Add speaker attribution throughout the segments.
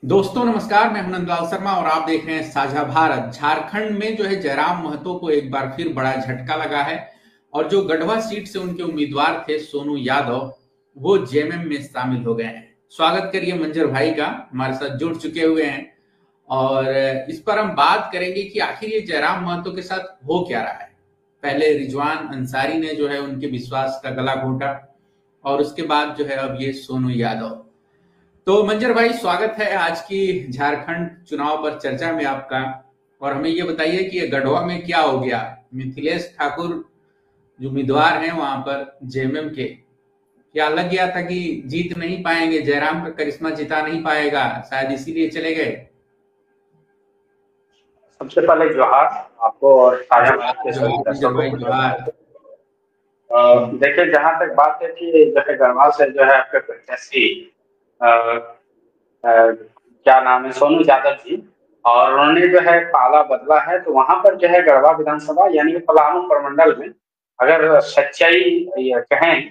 Speaker 1: दोस्तों नमस्कार, मैं हूं नंदलाल शर्मा और आप देख रहे हैं साझा भारत। झारखंड में जो है जयराम महतो को एक बार फिर बड़ा झटका लगा है और जो गढ़वा सीट से उनके उम्मीदवार थे सोनू यादव, वो जेएमएम में शामिल हो गए हैं। स्वागत करिए मंजर भाई का, हमारे साथ जुड़ चुके हुए हैं और इस पर हम बात करेंगे कि आखिर ये जयराम महतो के साथ हो क्या रहा है। पहले रिजवान अंसारी ने जो है उनके विश्वास का गला घोंटा और उसके बाद जो है अब ये सोनू यादव। तो मंजर भाई, स्वागत है आज की झारखंड चुनाव पर चर्चा में आपका। और हमें ये बताइए कि ये गढ़वा में क्या हो गया। मिथिलेश ठाकुर जो उम्मीदवार हैं वहां पर जेएमएम के, क्या लग गया था कि जीत नहीं पाएंगे, जयराम का करिश्मा जिता नहीं पाएगा, शायद इसीलिए चले गए।
Speaker 2: सबसे पहले जोहार आपको और साझा भारत
Speaker 1: जोहार
Speaker 2: के सभी
Speaker 1: जोहार मंजर
Speaker 2: दर्शकों
Speaker 1: भाई,
Speaker 2: को।
Speaker 1: जोहार।
Speaker 2: देखिए, जहां तक बात है कि जो है गढ़वा से जो है आपके प्रत्याशी अ, क्या नाम है, सोनू यादव जी। और उन्होंने जो है पाला बदला है, तो वहां पर जो है गढ़वा विधानसभा यानी कि पलामू प्रमंडल में अगर सच्चाई ये कहें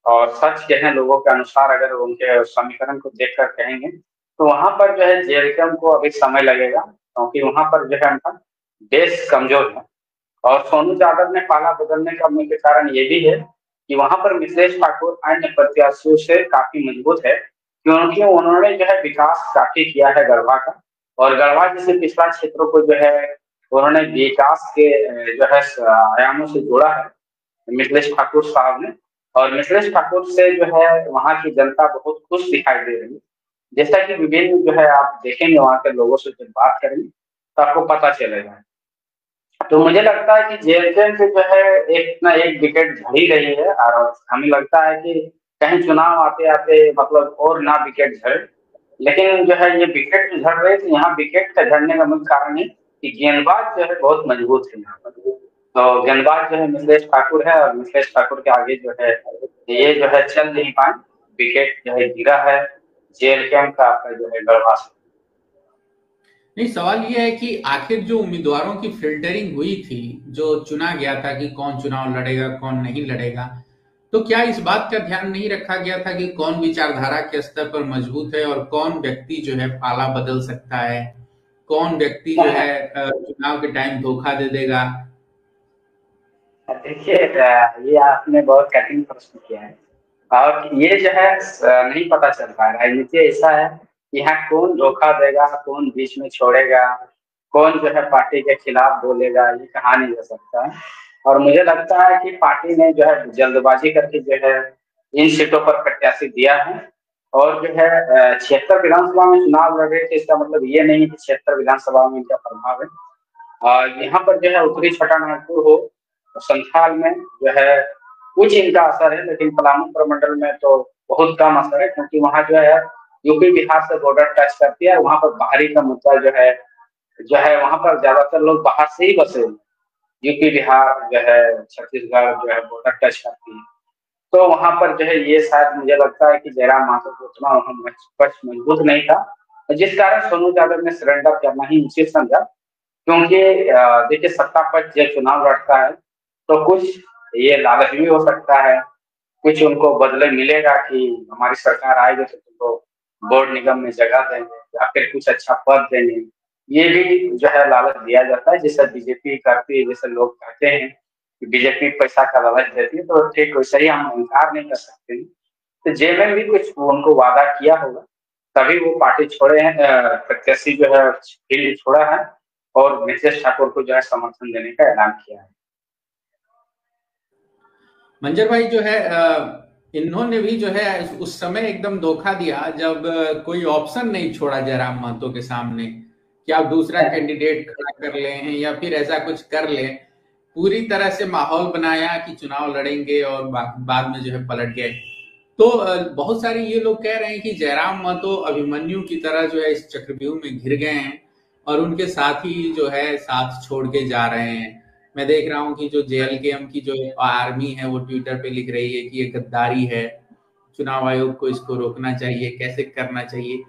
Speaker 2: और सच कहें लोगों के अनुसार, अगर उनके समीकरण को देखकर कहेंगे तो वहां पर जो है जेएलकेम को अभी समय लगेगा, क्योंकि वहां पर जो है उनका देश कमजोर है। और सोनू यादव ने पाला बदलने का मुख्य कारण ये भी है कि वहां पर मिथिलेश ठाकुर अन्य प्रत्याशियों से काफी मजबूत है, क्योंकि उन्होंने जो है विकास काफी किया है गढ़वा का। और गढ़वा जैसे पिछड़ा क्षेत्रों को जो है उन्होंने विकास के जो है आयामों से जोड़ा है मिथिलेश ठाकुर साहब ने। और मिथिलेश ठाकुर से जो है वहाँ की जनता बहुत खुश दिखाई दे रही है। जैसा कि विभिन्न जो है आप देखेंगे वहाँ के लोगों से जब बात करेंगे तो आपको पता चलेगा। तो मुझे लगता है कि जेएलएम से जो है एक ना एक विकेट झड़ ही रही है, और हमें लगता है कि कहीं चुनाव आते आते मतलब और ना विकेट झड़े। लेकिन जो है ये विकेट जो झड़ रहे थे, यहाँ विकेट का झड़ने का मुख्य कारण है कि गेंदबाज जो है बहुत मजबूत है यहाँ पर। तो गेंदबाज जो है मिथिलेश ठाकुर है, और मिथिलेश ठाकुर के आगे जो है ये जो है चल नहीं पाए, विकेट जो है गिरा है जेएलएम का आपका जो है गढ़वा से।
Speaker 1: नहीं, सवाल ये है कि आखिर जो उम्मीदवारों की फिल्टरिंग हुई थी, जो चुना गया था कि कौन चुनाव लड़ेगा कौन नहीं लड़ेगा, तो क्या इस बात का ध्यान नहीं रखा गया था कि कौन विचारधारा के स्तर पर मजबूत है और कौन व्यक्ति जो है पाला बदल सकता है, कौन व्यक्ति जो है चुनाव के टाइम धोखा दे देगा।
Speaker 2: देखिए, ये आपने बहुत कठिन प्रश्न किया है। और ये जो है नहीं पता चल रहा है। राजनीति ऐसा है कि यहाँ कौन धोखा देगा, कौन बीच में छोड़ेगा, कौन जो है पार्टी के खिलाफ बोलेगा, ये कहा नहीं जा सकता है। और मुझे लगता है कि पार्टी ने जो है जल्दबाजी करके जो है इन सीटों पर प्रत्याशी दिया है। और जो है 76 विधानसभा में चुनाव लड़ रहे थे, इसका मतलब ये नहीं है कि 76 विधानसभा में इनका प्रभाव है। और यहाँ पर जो है उत्तरी छोटानागपुर हो, संथाल में जो है कुछ इनका असर है, लेकिन पलामू प्रमंडल में तो बहुत कम असर है, क्योंकि वहाँ जो है यूपी बिहार से बॉर्डर टच करती है। वहाँ पर बाहरी का मुद्दा जो है वहाँ पर ज्यादातर लोग बाहर से ही बसे। यूपी बिहार जो है छत्तीसगढ़ जो है बॉर्डर टच करती है। तो वहां पर जो है ये शायद मुझे लगता है कि जयराम माथुर को उतना वहां पक्ष मजबूत नहीं था, जिस कारण सोनू यादव ने सरेंडर करना ही उचित समझा। क्योंकि देखिए, सत्ता पक्ष जब चुनाव लड़ता है तो कुछ ये लालच भी हो सकता है, कुछ उनको बदले मिलेगा कि हमारी सरकार आएगी तो तुमको बोर्ड निगम में जगह देंगे या फिर कुछ अच्छा पद देंगे। ये भी जो है लालच दिया जाता है, जैसे बीजेपी करती है, जैसे लोग कहते हैं कि बीजेपी पैसा का लालच देती है, तो ठीक वैसे ही हम इनकार नहीं कर सकते। तो जेल में भी कुछ उनको वादा किया होगा, तभी वो पार्टी छोड़े हैं, प्रत्याशी जो है फील्ड छोड़ा है और मिथिलेश ठाकुर को जो है समर्थन देने का ऐलान किया है।
Speaker 1: मंजर भाई जो है इन्होंने भी जो है उस समय एकदम धोखा दिया जब कोई ऑप्शन नहीं छोड़ा जयराम महतो के सामने कि आप दूसरा कैंडिडेट खड़ा कर लें या फिर ऐसा कुछ कर लें। पूरी तरह से माहौल बनाया कि चुनाव लड़ेंगे और बाद में जो है पलट गए। तो बहुत सारे ये लोग कह रहे हैं कि जयराम महतो अभिमन्यु की तरह जो है इस चक्रव्यूह में घिर गए हैं और उनके साथी जो है साथ छोड़ के जा रहे हैं। मैं देख रहा हूँ कि जो जेएलकेएम की जो आर्मी है वो ट्विटर पे लिख रही है कि ये गद्दारी है, चुनाव आयोग को इसको रोकना चाहिए, कैसे करना चाहिए।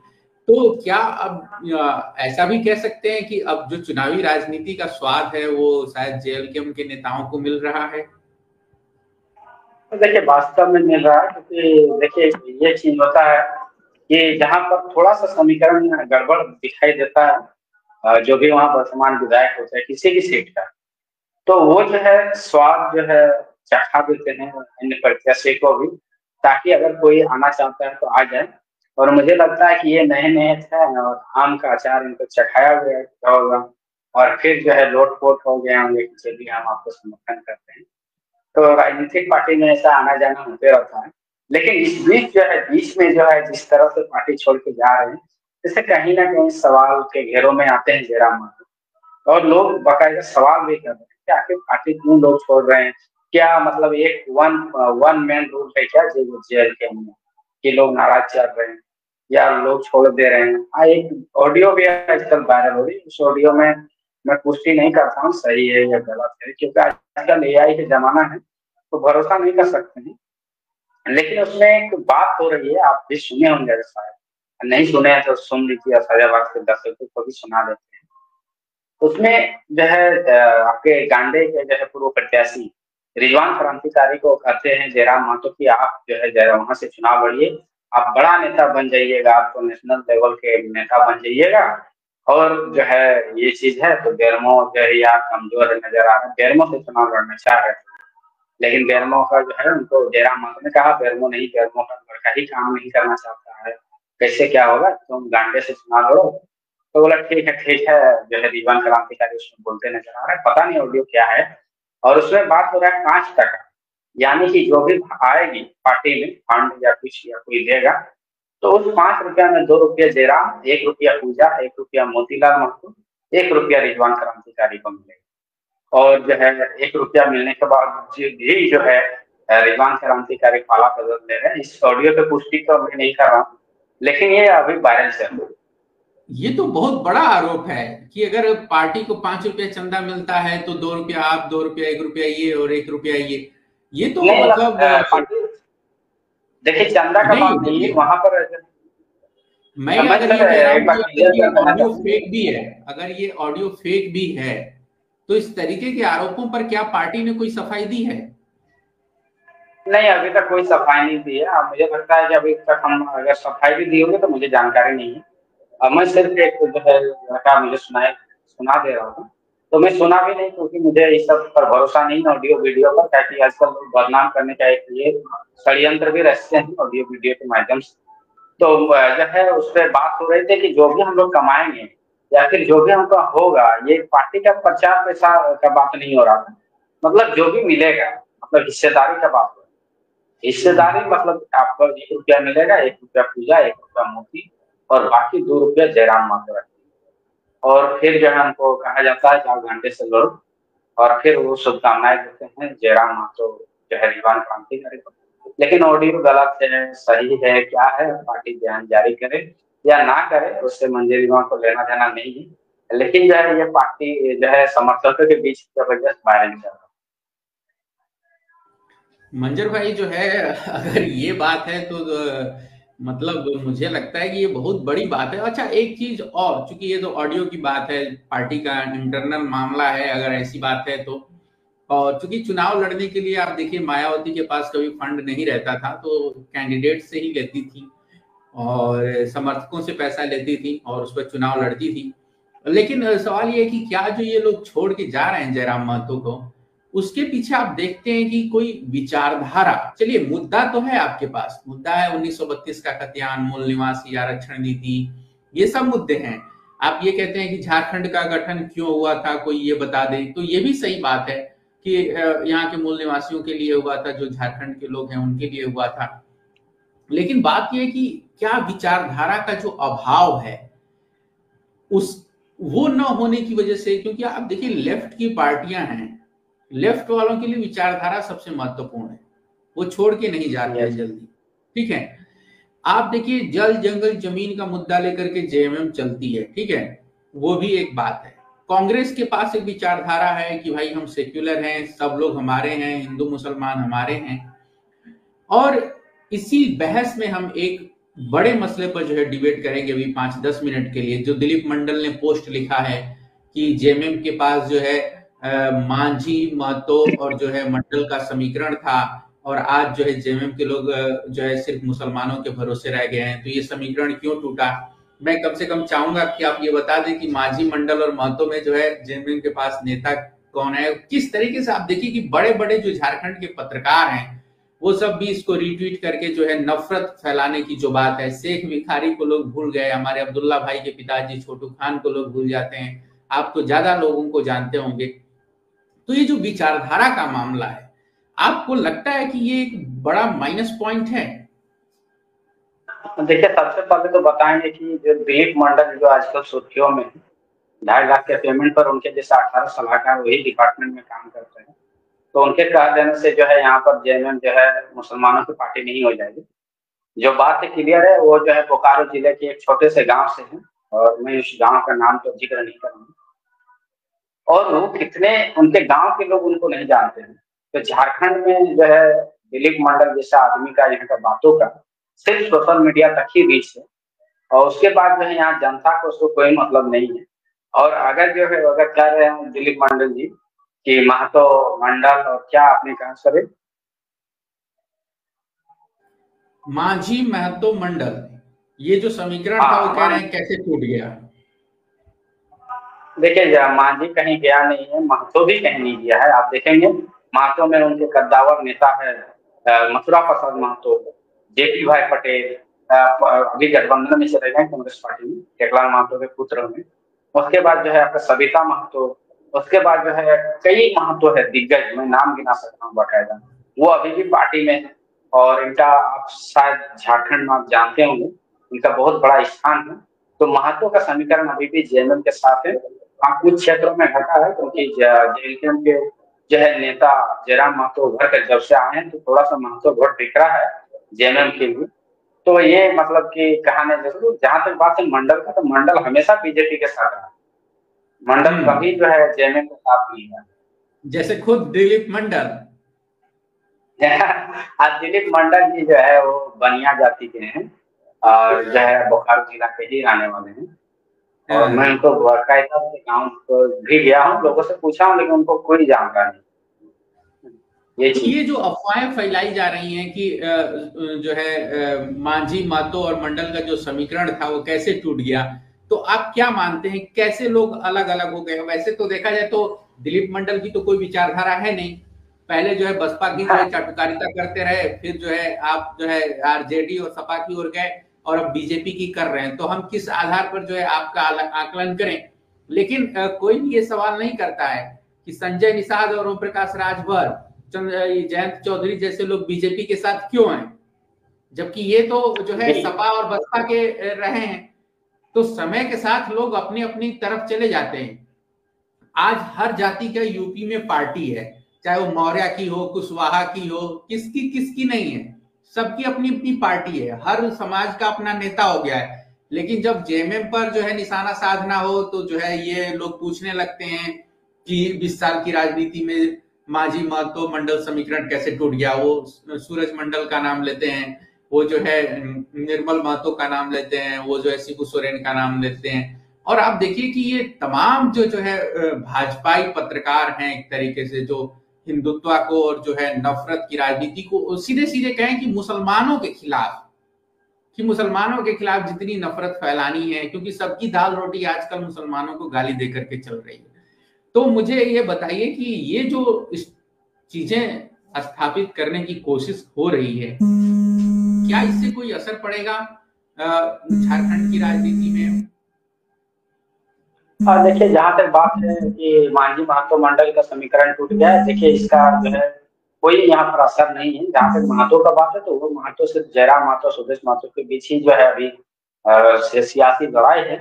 Speaker 1: तो क्या अब ऐसा भी कह सकते हैं कि अब जो चुनावी राजनीति का स्वाद है वो शायद जेएलकेएम के नेताओं को मिल रहा है।
Speaker 2: तो देखिए, वास्तव में मिल रहा है, क्योंकि देखिए ये चीज होता है कि जहां पर थोड़ा सा समीकरण गड़बड़ दिखाई देता है, जो भी वहां वर्तमान विधायक होता है किसी भी सीट का, तो वो जो है स्वाद जो है चखा देते हैं अन्य प्रत्याशी को भी, ताकि अगर कोई आना चाहता है तो आ जाए। और मुझे लगता है कि ये नए नए थे और आम का अचार इनको चखाया गया होगा, और फिर जो है लोट पोट हो गए होंगे कि चलिए हम आपको समर्थन करते हैं। तो राजनीतिक पार्टी में ऐसा आना जाना होते रहता है। लेकिन इस बीच जो है, बीच में जो है जिस तरह से पार्टी छोड़ के जा रहे हैं, इससे कहीं ना कहीं सवाल के घेरों में आते हैं जयराम माधव। और लोग बाकायदा सवाल भी कर रहे हैं कि आखिर पार्टी क्यों लोग छोड़ रहे हैं, क्या मतलब एक वन वन मैन रूल है क्या जेल के अंदर, कि लोग नाराज चल रहे हैं या लोग छोड़ दे रहे हैं। हाँ, एक ऑडियो भी आजकल वायरल हो रही है, उस ऑडियो में मैं पुष्टि नहीं करता हूँ सही है या गलत है, क्योंकि आजकल एआई का जमाना है तो भरोसा नहीं कर सकते हैं। लेकिन उसमें एक बात हो रही है, आप भी सुने होंगे शायद, नहीं सुने हैं तो सुन लीजिए, फैजाबाद के दर्शकों को भी सुना देते हैं। उसमें जो है आपके गांडे के जो है पूर्व प्रत्याशी रिजवान क्रांतिकारी को कहते हैं जयराम महतो की आप जो है वहां से चुनाव लड़िए, आप बड़ा नेता बन जाइएगा, आपको नेशनल लेवल के नेता बन जाइएगा। और जो है ये चीज है तो बेरमो जो है या कमजोर नजर आ रहा है, बेरमो से चुनाव लड़ना चाह रहे थे, लेकिन बेरमो का जो है उनको जयराम महतो ने कहा बेरमो नहीं, बेरमो का लड़का ही काम नहीं करना चाहता है, कैसे क्या होगा, तुम गांडे से चुनाव लड़ो। तो बोला ठीक है जो है दीवान क्रांतिकारी उसमें बोलते नजर आ रहा है, पता नहीं ऑडियो क्या है। और उसमें बात हो रहा है 5 टका, यानी कि जो भी आएगी पार्टी में फंड या कुछ या कोई देगा, तो उस 5 रुपया में 2 रुपया जयराम, 1 रुपया पूजा, 1 रुपया मोतीलाल महतो, 1 रुपया रिजवान क्रांतिकारी को मिलेगा। और जो है 1 रुपया मिलने के बाद भी जो है रिजवान क्रांतिकारी पाला बदल ले रहे हैं। इस ऑडियो पे पुष्टि तो मैं नहीं कर रहा हूँ, लेकिन ये अभी वायरल चल रहा है।
Speaker 1: ये तो बहुत बड़ा आरोप है कि अगर पार्टी को 5 रुपया चंदा मिलता है तो 2 रुपया आप, 2 रुपया, 1 रुपया ये और 1 रुपया ये तो मतलब
Speaker 2: देखिए चंदा का बात नहीं है वहां पर।
Speaker 1: मैं अगर ये कह रहा हूँ कि अगर ये ऑडियो फेक भी है, अगर ये ऑडियो फेक भी है, तो इस तरीके के आरोपों पर क्या पार्टी ने कोई सफाई दी है?
Speaker 2: नहीं, अभी तक कोई सफाई नहीं दी है। अब मुझे लगता है कि अभी तक हम अगर सफाई भी दी होगी तो मुझे जानकारी नहीं है। अब मैं सिर्फ एक जो है लड़का मुझे सुना दे रहा हूँ, तो मैं सुना भी नहीं क्योंकि मुझे इस सब पर भरोसा नहीं है ऑडियो वीडियो पर, ताकि आजकल लोग बदनाम करने का एक ये षड्यंत्र भी रचते हैं ऑडियो वीडियो के माध्यम से। तो जो है उस पर बात हो रही थी कि जो भी हम लोग कमाएंगे या फिर जो भी हमको होगा, ये पार्टी का प्रचार पैसा का बात नहीं हो रहा था, मतलब जो भी मिलेगा, मतलब हिस्सेदारी का बात हो। हिस्सेदारी मतलब आपको 1 रुपया मिलेगा, 1 रुपया पूजा, 1 रुपया मोती, और बाकी 2 रुपया जयराम माधव रखेंगे। और फिर जो है हमको कहा जाता है कि आप घंटे से लड़ो, और फिर वो शुभकामनाएं देते हैं जयराम माधव जो है दीवान क्रांतिकारी को। लेकिन ऑडियो गलत है सही है क्या है, पार्टी बयान जारी करे या ना करे, उससे मंजूरी को लेना देना नहीं है। लेकिन जो है ये पार्टी जो है समर्थकों के बीच जबरदस्त वायरल चल रहा है।
Speaker 1: मंजर भाई जो है, अगर ये बात है तो मतलब मुझे लगता है कि ये बहुत बड़ी बात है। अच्छा, एक चीज और, चूंकि ये तो ऑडियो की बात है, पार्टी का इंटरनल मामला है, अगर ऐसी बात है तो, और चूंकि चुनाव लड़ने के लिए आप देखिए मायावती के पास कभी फंड नहीं रहता था, तो कैंडिडेट से ही लेती थी और समर्थकों से पैसा लेती थी और उस पर चुनाव लड़ती थी। लेकिन सवाल ये है कि क्या जो ये लोग छोड़ के जा रहे हैं जयराम महतो को, उसके पीछे आप देखते हैं कि कोई विचारधारा, चलिए मुद्दा तो है आपके पास, मुद्दा है 1932 का खतियान, मूल निवासी आरक्षण नीति, ये सब मुद्दे हैं। आप ये कहते हैं कि झारखंड का गठन क्यों हुआ था, कोई ये बता दे, तो ये भी सही बात है कि यहाँ के मूल निवासियों के लिए हुआ था, जो झारखंड के लोग हैं उनके लिए हुआ था। लेकिन बात यह है कि क्या विचारधारा का जो अभाव है उस वो न होने की वजह से, क्योंकि आप देखिए लेफ्ट की पार्टियां हैं, लेफ्ट वालों के लिए विचारधारा सबसे महत्वपूर्ण है, वो छोड़ के नहीं जाते हैं जल्दी। ठीक है, आप देखिए जल जंगल जमीन का मुद्दा लेकर के जेएमएम चलती है, ठीक है, वो भी एक बात है। कांग्रेस के पास एक विचारधारा है कि भाई हम सेक्युलर हैं, सब लोग हमारे हैं, हिंदू मुसलमान हमारे हैं। और इसी बहस में हम एक बड़े मसले पर जो है डिबेट करेंगे अभी 5-10 मिनट के लिए, जो दिलीप मंडल ने पोस्ट लिखा है कि जेएमएम के पास जो है मांझी, महतो और जो है मंडल का समीकरण था, और आज जो है जेएमएम के लोग जो है सिर्फ मुसलमानों के भरोसे रह गए हैं। तो ये समीकरण क्यों टूटा? मैं कम से कम चाहूंगा कि आप ये बता दें कि मांझी, मंडल और महतो में जो है जेएमएम के पास नेता कौन है। किस तरीके से आप देखिए कि बड़े बड़े जो झारखंड के पत्रकार हैं वो सब भी इसको रीट्वीट करके जो है नफरत फैलाने की जो बात है, शेख भिखारी को लोग भूल गए, हमारे अब्दुल्ला भाई के पिताजी छोटू खान को लोग भूल जाते हैं। आप तो ज्यादा लोगों को जानते होंगे। तो ये जो विचारधारा का मामला है, आपको लगता है कि ये एक बड़ा माइनस पॉइंट है?
Speaker 2: देखिए, सबसे पहले तो बताएंगे कि जो दिलीप मंडल जो आजकल सुर्खियों में 2.5 लाख के पेमेंट पर उनके जैसे 18 सलाहकार वही डिपार्टमेंट में काम करते हैं, तो उनके कह देने से जो है यहाँ पर जेएमएम जो है मुसलमानों की पार्टी नहीं हो जाएगी। जो बात है क्लियर है, वो जो है बोकारो जिले के एक छोटे से गांव से है, और मैं उस गांव का नाम तो जिक्र नहीं करूंगा। और वो कितने उनके गांव के लोग उनको नहीं जानते हैं। तो झारखंड में जो है दिलीप मंडल जैसा आदमी का यहाँ का बातों का सिर्फ सोशल मीडिया तक ही रीच है, और उसके बाद जो है यहाँ जनता को उसको कोई मतलब नहीं है। और अगर जो है अगर कह रहे हैं दिलीप मंडल जी कि महतो मंडल और क्या आपने कहा सर,
Speaker 1: मांझी, महतो, मंडल, ये जो समीकरण था वो कह रहे हैं कैसे टूट गया?
Speaker 2: देखिए, मांझी कहीं गया नहीं है, महतो भी कहीं नहीं गया है। आप देखेंगे महतो में उनके कद्दावर नेता है मथुरा प्रसाद महतो, जेपी भाई पटेल, अभी गठबंधन में चले गए कांग्रेस पार्टी में, टेकलाल महतो के पुत्र में। उसके बाद जो है आपका सविता महतो, उसके बाद जो है कई महतो है दिग्गज, मैं नाम गिना सकता हूँ बाकायदा, वो अभी भी पार्टी में है। और इनका आप शायद झारखंड में आप जानते होंगे, इनका बहुत बड़ा स्थान है। तो महतो का समीकरण अभी भी जेएमएम के साथ है। कुछ क्षेत्रों में घटा है, क्योंकि जेएमएम के जो है नेता जयराम महतो उभर कर जब से आए हैं, तो थोड़ा सा महतो वोट दिख रहा है जेएमएम के लिए। तो ये मतलब कि कहानी जरूर, जहां तक बात है मंडल का, तो मंडल हमेशा बीजेपी के साथ रहा, मंडल कभी जो है जेएमएम के साथ नहीं है।
Speaker 1: जैसे खुद दिलीप मंडल
Speaker 2: आज दिलीप मंडल जी जो है वो बनिया जाति के हैं, और जो है बोकारो जिला के ही रहने वाले हैं। और मैं उनको बाकायदा गाँव भी गया हूँ, लोगों से पूछा हूँ, लेकिन उनको कोई जानकारी नहीं।
Speaker 1: ये जो अफवाहें फैलाई जा रही हैं कि जो है मांझी, महतो और मंडल का जो समीकरण था वो कैसे टूट गया, तो आप क्या मानते हैं कैसे लोग अलग अलग हो गए? वैसे तो देखा जाए तो दिलीप मंडल की तो कोई विचारधारा है नहीं, पहले जो है बसपा की जो है चाटुकारिता करते रहे, फिर जो है आप जो है आरजेडी और सपा की ओर गए, और अब बीजेपी की कर रहे हैं। तो हम किस आधार पर जो है आपका आकलन करें? लेकिन कोई भी ये सवाल नहीं करता है कि संजय निषाद और ओम प्रकाश राजभर, जयंत चौधरी जैसे लोग बीजेपी के साथ क्यों हैं, जबकि ये तो जो है सपा और बसपा के रहे हैं। तो समय के साथ लोग अपनी अपनी तरफ चले जाते हैं। आज हर जाति का यूपी में पार्टी है, चाहे वो मौर्य की हो, कुशवाहा की हो, किसकी किसकी नहीं है, सबकी अपनी अपनी पार्टी है, हर समाज का अपना नेता हो गया है। लेकिन जब जेएमएम पर जो है निशाना साधना हो तो जो है ये लोग पूछने लगते हैं कि 20 साल की राजनीति में मांझी, महतो, मंडल समीकरण कैसे टूट गया। वो सूरज मंडल का नाम लेते हैं, वो जो है निर्मल महतो का नाम लेते हैं, वो जो है शिबू सोरेन का नाम लेते हैं। और आप देखिए कि ये तमाम जो है भाजपाई पत्रकार हैं, एक तरीके से जो हिंदुत्व को और जो है नफरत की राजनीति को सीधे सीधे कहें कि मुसलमानों के खिलाफ, कि मुसलमानों के खिलाफ जितनी नफरत फैलानी है, क्योंकि सबकी दाल रोटी आजकल मुसलमानों को गाली दे करके चल रही है। तो मुझे ये बताइए कि ये जो चीजें स्थापित करने की कोशिश हो रही है, क्या इससे कोई असर पड़ेगा झारखंड की राजनीति में?
Speaker 2: देखिए, जहां तक बात है कि मांझी, महतो, मंडल का समीकरण टूट गया है, देखिए इसका जो है कोई यहाँ पर असर नहीं है। जहां तक महतो का बात है, तो वो महतो सिर्फ जयराम महतो, सुदेश महतो के बीच ही जो है अभी सियासी लड़ाई है।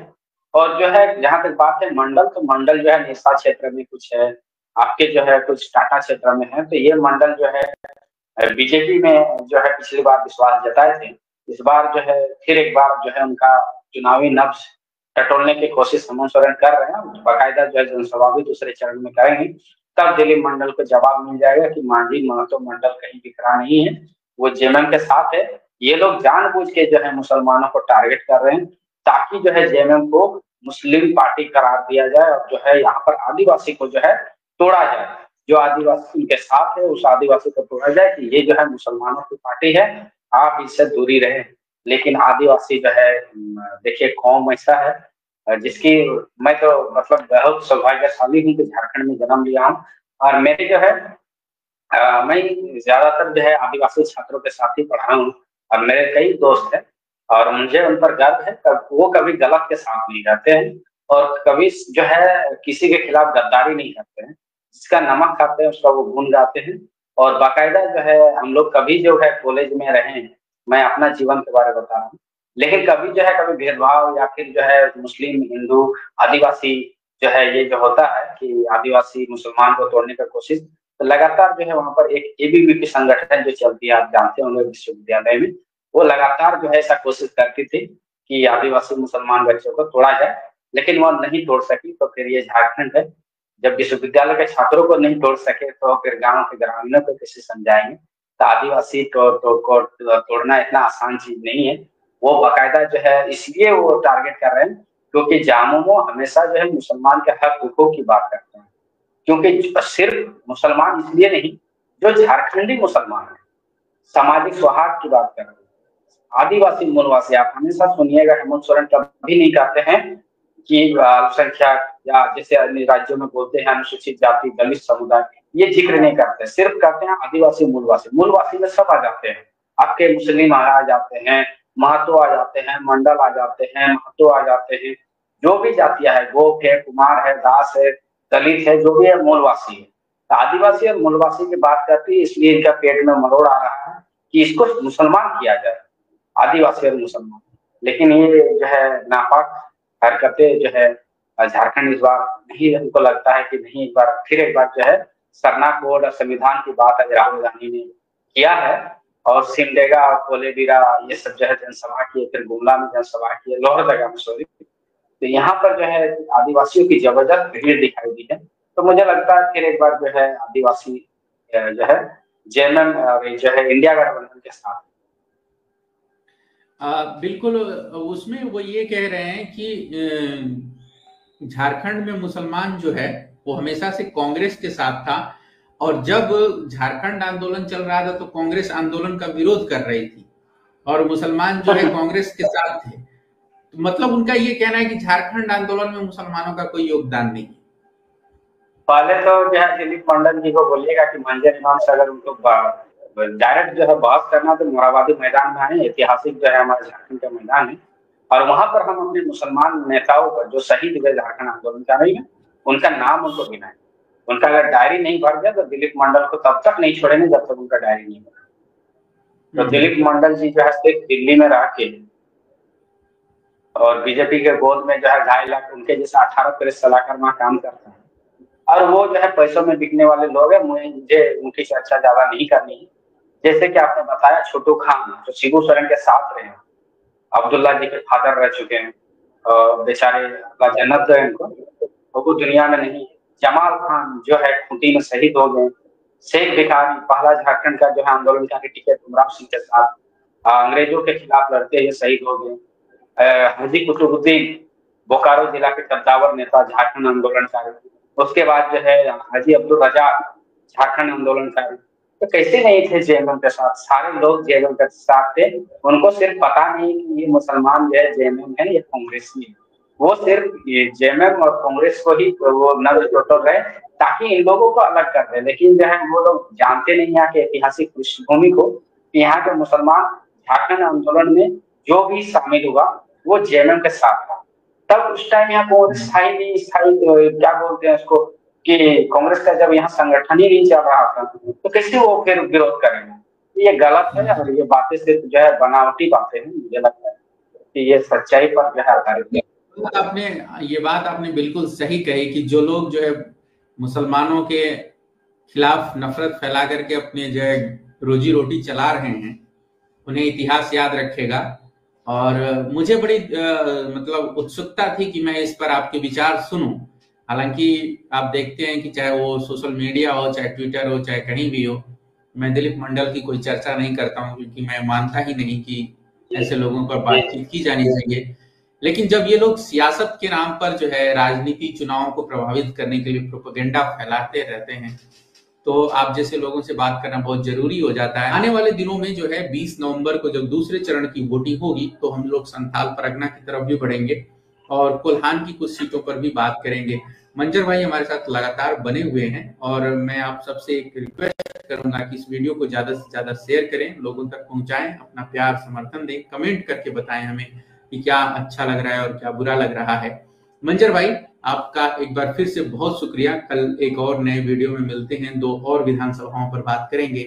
Speaker 2: और जो है जहां तक बात है मंडल, तो मंडल जो है नेशा क्षेत्र में कुछ है, आपके जो है कुछ टाटा क्षेत्र में है। तो ये मंडल जो है बीजेपी में जो है पिछली बार विश्वास जताए थे, इस बार जो है फिर एक बार जो है उनका चुनावी नब्ज टटोलने की कोशिश हेमंत सोरेन कर रहे हैं। बाकायदा जो है जनसभा भी दूसरे चरण में करेंगे, तब दिलीप मंडल को जवाब मिल जाएगा कि मांझी, महतो, मंडल कहीं बिखरा नहीं है, वो जेएमएम के साथ है। ये लोग जानबूझ के जो है मुसलमानों को टारगेट कर रहे हैं, ताकि जो है जेएमएम को मुस्लिम पार्टी करार दिया जाए, और जो है यहाँ पर आदिवासी को जो है तोड़ा जाए। जो आदिवासी उनके साथ है उस आदिवासी को तोड़ा जाए कि ये जो है मुसलमानों की पार्टी है, आप इससे दूरी रहे। लेकिन आदिवासी जो है देखिए कौम ऐसा है जिसकी मैं तो मतलब बहुत सौभाग्यशाली हूँ कि झारखंड में जन्म लिया हूँ। और मेरे जो है मैं ज्यादातर जो है आदिवासी छात्रों के साथ ही पढ़ा हूँ और मेरे कई दोस्त हैं और मुझे उन पर गर्व है। वो कभी गलत के साथ नहीं रहते हैं और कभी जो है किसी के खिलाफ गद्दारी नहीं करते हैं। जिसका नमक खाते हैं उसका वो गुण गाते हैं। और बाकायदा जो है हम लोग कभी जो है कॉलेज में रहे हैं, मैं अपना जीवन के बारे में बता रहा हूँ, लेकिन कभी जो है कभी भेदभाव या फिर जो है मुस्लिम हिंदू आदिवासी जो है ये जो होता है कि आदिवासी मुसलमान को तोड़ने की कोशिश, तो लगातार जो है वहां पर एक एबीवीपी संगठन जो चलती है, आप जानते होंगे विश्वविद्यालय में, वो लगातार जो है ऐसा कोशिश करती थी कि आदिवासी मुसलमान बच्चों को तोड़ा जाए, लेकिन वो नहीं तोड़ सकी। तो फिर ये झारखंड है, जब विश्वविद्यालय के छात्रों को नहीं तोड़ सके तो फिर गांव के ग्रामीणों को कैसे समझाएंगे। तो आदिवासी को तोड़ना इतना आसान चीज नहीं है। वो बाकायदा जो है इसलिए वो टारगेट कर रहे हैं क्योंकि जामुमो हमेशा जो है मुसलमान के हक हुकूक की बात करते हैं। क्योंकि सिर्फ मुसलमान इसलिए नहीं, जो झारखंडी मुसलमान है सामाजिक सौहार्द की बात कर रहे हैं। आदिवासी मूलवासी आप हमेशा सुनिएगा, हेमंत सोरेन कभी नहीं कहते हैं कि अल्पसंख्यक या जैसे अन्य राज्यों में बोलते हैं अनुसूचित जाति दलित समुदाय, ये जिक्र नहीं करते, सिर्फ कहते हैं आदिवासी मूलवासी। मूलवासी में सब आ जाते हैं, आपके मुस्लिम आ जाते हैं, महतो आ जाते हैं, मंडल आ जाते हैं, महतो आ जाते हैं, जो भी जातियां है, गोप है, कुमार है, दास है, दलित है, जो भी है मूलवासी है। तो आदिवासी और मूलवासी की बात करती है, इसलिए इनका पेट में मरोड़ आ रहा है कि इसको मुसलमान किया जाए, आदिवासी और मुसलमान। लेकिन ये जो है नापाक हरकतें जो है झारखंड इस बार नहीं, हमको लगता है कि नहीं, एक बार जो है सरना कोड और संविधान की बात आज राहुल गांधी ने किया है। और सिमडेगा और कोलेबिरा ये सब जो है जनसभा की, फिर गुमला में जनसभा की, लोहरदगा में सॉरी। तो यहाँ पर जो है आदिवासियों की जबरदस्त भीड़ दिखाई दी है। तो मुझे लगता है फिर एक बार जो है आदिवासी जो है जेएमएम जो है इंडिया गठबंधन के साथ।
Speaker 1: बिल्कुल, उसमें वो ये कह रहे हैं कि झारखंड में मुसलमान जो है वो हमेशा से कांग्रेस के साथ था और जब झारखंड आंदोलन चल रहा था तो कांग्रेस आंदोलन का विरोध कर रही थी और मुसलमान जो है कांग्रेस के साथ थे। तो मतलब उनका ये कहना है कि झारखंड आंदोलन में मुसलमानों का कोई योगदान नहीं है।
Speaker 2: पहले तो जो है दिलीप मंडल जी को बोलिएगा कि मंजर इमाम से अगर उनको डायरेक्ट जो है बहस करना तो मोराबादी मैदान में आए, ऐतिहासिक जो है हमारे झारखंड का मैदान है, और वहां पर हम अपने मुसलमान नेताओं पर जो शहीद हुए झारखंड आंदोलन का नहीं है उनका नाम उनको गिनाए। उनका अगर डायरी नहीं भर गया तो दिलीप मंडल को तब तक नहीं छोड़ेंगे जब तक उनका डायरी नहीं भरा। तो दिलीप मंडल जी जो है सिर्फ दिल्ली में रह के और बीजेपी के गोद में जो है 2.5 लाख उनके जैसे 18 प्रेस सलाहकार वहां काम करते हैं, और वो जो है पैसों में बिकने वाले लोग हैं। मुझे उनकी चर्चा ज्यादा नहीं करनी है। जैसे कि आपने बताया छोटू खान जो शिबू सोरेन के साथ रहे, अब्दुल्ला जी के फादर रह चुके हैं, बेचारे अल्लाह जन्नत दे उनको, वो दुनिया में नहीं। जमाल खान जो है खूंटी में शहीद हो गए। शेख भिखारी पहला झारखंड का जो है आंदोलनकारी टिकट उमराव सिंह के साथ अंग्रेजों के खिलाफ लड़ते हुए शहीद हो गए। हाजी कुतुबुद्दीन बोकारो जिला के कद्दावर नेता झारखंड आंदोलनकारी। उसके बाद जो है हाजी अब्दुल रजाक झारखंड आंदोलनकारी। तो कैसे नहीं थे जेएमएम के साथ, सारे लोग जेएमएम के साथ थे। उनको सिर्फ पता नहीं कि ये मुसलमान जो है जेएमएम है या कांग्रेसी है, वो सिर्फ ये जेएमएम और कांग्रेस को ही वो नजर टोटल रहे ताकि इन लोगों को अलग कर दे। लेकिन जो है वो लोग जानते नहीं यहाँ के ऐतिहासिक पृष्ठभूमि को, यहाँ के मुसलमान झारखंड आंदोलन में जो भी शामिल हुआ वो जेएमएम के साथ था। तब उस टाइम यहाँ को स्थायी क्या बोलते हैं उसको कि कांग्रेस का जब यहाँ संगठन ही नहीं चल रहा था तो कैसे वो फिर विरोध करेंगे। ये गलत है और ये बातें सिर्फ जो है बनावटी बातें हैं। मुझे लगता है कि ये सच्चाई पर जो है आधारित है।
Speaker 1: ये बात आपने बिल्कुल सही कही कि जो लोग जो है मुसलमानों के खिलाफ नफरत फैला करके अपने जो है रोजी रोटी चला रहे हैं उन्हें इतिहास याद रखेगा। और मुझे बड़ी मतलब उत्सुकता थी कि मैं इस पर आपके विचार सुनूं। हालांकि आप देखते हैं कि चाहे वो सोशल मीडिया हो, चाहे ट्विटर हो, चाहे कहीं भी हो, मैं दिलीप मंडल की कोई चर्चा नहीं करता हूं क्योंकि मैं मानता ही नहीं कि ऐसे लोगों पर बातचीत की जानी चाहिए। लेकिन जब ये लोग सियासत के नाम पर जो है राजनीति चुनावों को प्रभावित करने के लिए प्रोपेगेंडा फैलाते रहते हैं तो आप जैसे लोगों से बात करना बहुत जरूरी हो जाता है। आने वाले दिनों में जो है 20 नवंबर को जब दूसरे चरण की वोटिंग होगी तो हम लोग संथाल परगना की तरफ भी बढ़ेंगे और कोल्हान की कुछ सीटों पर भी बात करेंगे। मंजर भाई हमारे साथ लगातार बने हुए हैं और मैं आप सबसे एक रिक्वेस्ट करूंगा कि इस वीडियो को ज्यादा से ज्यादा शेयर करें, लोगों तक पहुंचाएं, अपना प्यार समर्थन दें, कमेंट करके बताएं हमें कि क्या अच्छा लग रहा है और क्या बुरा लग रहा है। मंजर भाई आपका एक बार फिर से बहुत शुक्रिया। कल एक और नए वीडियो में मिलते हैं, 2 और विधानसभाओं पर बात करेंगे।